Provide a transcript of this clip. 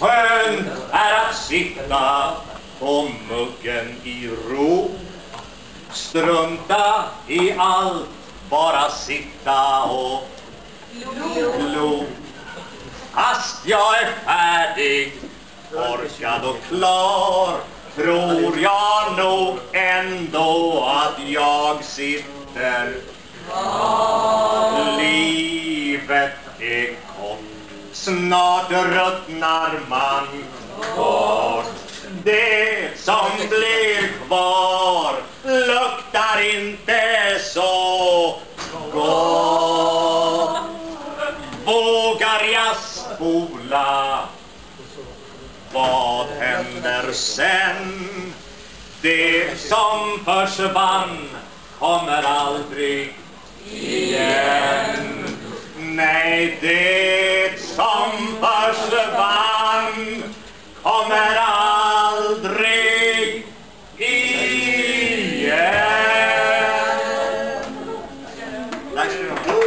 Skönt är att sitta på muggen i ro. Strunta i allt, bara sitta och glo. Fast jag är färdig, torkad och klar, tror jag nog ändå att jag sitter kvar. Livet är kort, snart ruttnar man bort. Det som blir kvar luktar inte så gott. Vågar jag spola? Vad händer sen? Det som försvann kommer aldrig igen. Nej, det som försvann kommer aldrig igen. Tack ska du ha.